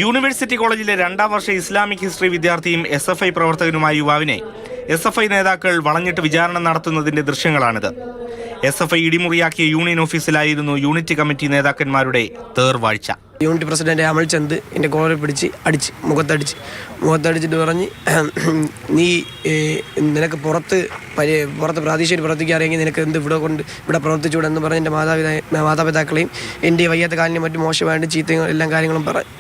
University കോളേജിലെ 2ാം വർഷ Islamic history വിദ്യാർത്ഥിയും SFI പ്രവർത്തകനുമായ യുവാവിനെ SFI നേതാക്കൾ വളഞ്ഞിട്ട് വിചാരണ നടത്തുന്നതിന്റെ ദൃശ്യങ്ങളാണിത്. SFI ഇടിമുറിയാക്കിയ യൂണിയൻ ഓഫീസിലായിരുന്നു യൂണിറ്റ് കമ്മിറ്റി നേതാക്കന്മാരുടെ തേർവാഴ്ച. യൂണിറ്റ് പ്രസിഡന്റ് അമൽചന്ദ് എൻ്റെ കോളറിൽ പിടിച്ച് മുഖത്തടിച്ചിട്ട് പറഞ്ഞ്, നീ നിനക്ക് പുറത്ത് പ്രാദേശിക പ്രവർത്തിക്കാൻ അറിയെങ്കിൽ നിനക്ക് എന്ത് ഇവിടെ പ്രവർത്തിച്ചുകൂടെന്ന് പറഞ്ഞ് എൻ്റെ മാതാപിതാക്കളെയും എൻ്റെ വയ്യാത്ത കാലിനെ മറ്റും മോശമായിട്ട് ചീത്തയും എല്ലാ കാര്യങ്ങളും പറഞ്ഞു.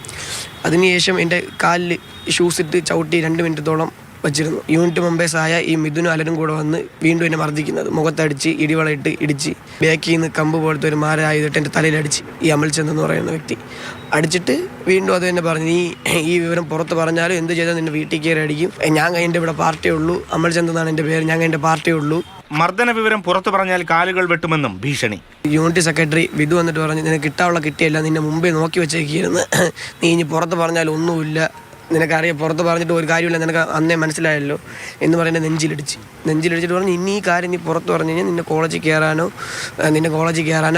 അതിനുശേഷം എൻ്റെ കാലിൽ ഷൂസിട്ട് ചവിട്ടി 2 മിനിറ്റത്തോളം വച്ചിരുന്നു. യൂണിറ്റ് മെമ്പേഴ്സായ ഈ മിഥുനും അലനും കൂടെ വന്ന് വീണ്ടും എന്നെ മർദ്ദിക്കുന്നത്, മുഖത്തടിച്ച് ഇടിവളയിട്ട് ഇടിച്ച് ബാക്കിൽ നിന്ന് കമ്പ് പോലത്തെ ഒരു മാരമായിട്ട് എൻ്റെ തലയിലടിച്ച് ഈ അമൽചന്ദ് എന്ന് പറയുന്ന വ്യക്തി അടിച്ചിട്ട് വീണ്ടും അത് തന്നെ പറഞ്ഞു, നീ ഈ വിവരം പുറത്ത് പറഞ്ഞാലും എന്ത് ചെയ്താൽ നിന്നെ വീട്ടിൽ കയറി അടിക്കും, ഞാൻ എൻ്റെ ഇവിടെ പാർട്ടിയേ ഉള്ളൂ, അമൽചന്ദ് എന്നാണ് എൻ്റെ പേര്, ഞാൻ എൻ്റെ പാർട്ടിയേ ഉള്ളൂ. മർദ്ദന വിവരം പുറത്തു പറഞ്ഞാൽ കാലുകൾ വെട്ടുമെന്നും ഭീഷണി. യൂണിറ്റ് സെക്രട്ടറി വിധു വന്നിട്ട് പറഞ്ഞു, നിനക്ക് കിട്ടാനുള്ള കിട്ടിയല്ല, നിന്നെ മുമ്പേ നോക്കി വെച്ചേക്കിരുന്ന്, നീ ഇനി പുറത്ത് പറഞ്ഞാൽ ഒന്നുമില്ല, നിനക്കറിയാം പുറത്ത് പറഞ്ഞിട്ട് ഒരു കാര്യമില്ല, നിനക്ക് അന്നേ മനസ്സിലായല്ലോ എന്ന് പറയുന്നത് നെഞ്ചിലിടിച്ചിട്ട് പറഞ്ഞു, ഇനി ഈ കാര്യം നീ പുറത്ത് പറഞ്ഞു കഴിഞ്ഞാൽ നിന്നെ കോളേജിൽ കയറാനോ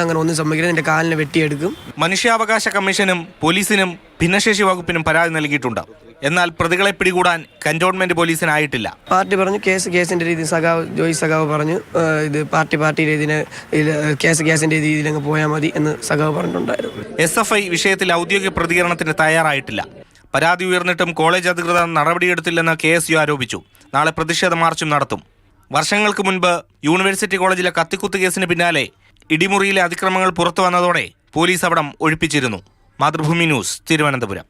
അങ്ങനെ ഒന്നും സംഭവിക്കില്ല, നിന്റെ കാലിനെ വെട്ടിയെടുക്കും. മനുഷ്യാവകാശ കമ്മീഷനും പോലീസിനും ഭിന്നശേഷി വകുപ്പിനും പരാതി നൽകിയിട്ടുണ്ട്. എന്നാൽ പ്രതികളെ പിടികൂടാൻ കന്റോൺമെന്റ് പോലീസിനായിട്ടില്ല. പാർട്ടി പറഞ്ഞു കേസിന്റെ രീതി ജോയി സഖാവ് പറഞ്ഞു, ഇത് പാർട്ടി രീതിന് കേസിന്റെ രീതിയിൽ അങ്ങ് പോയാൽ മതി എന്ന് സഖാവ് പറഞ്ഞിട്ടുണ്ടായിരുന്നു. SFI വിഷയത്തിൽ ഔദ്യോഗിക പ്രതികരണത്തിന് തയ്യാറായിട്ടില്ല. പരാതി ഉയർന്നിട്ടും കോളേജ് അധികൃതർ നടപടിയെടുത്തില്ലെന്ന് KSU ആരോപിച്ചു. നാളെ പ്രതിഷേധ മാർച്ചും നടത്തും. വർഷങ്ങൾക്ക് മുൻപ് യൂണിവേഴ്സിറ്റി കോളേജിലെ കത്തിക്കുത്ത് കേസിന് പിന്നാലെ ഇടിമുറിയിലെ അതിക്രമങ്ങൾ പുറത്തു വന്നതോടെ പോലീസ് അവിടം ഒഴിപ്പിച്ചിരുന്നു. മാതൃഭൂമി ന്യൂസ്, തിരുവനന്തപുരം.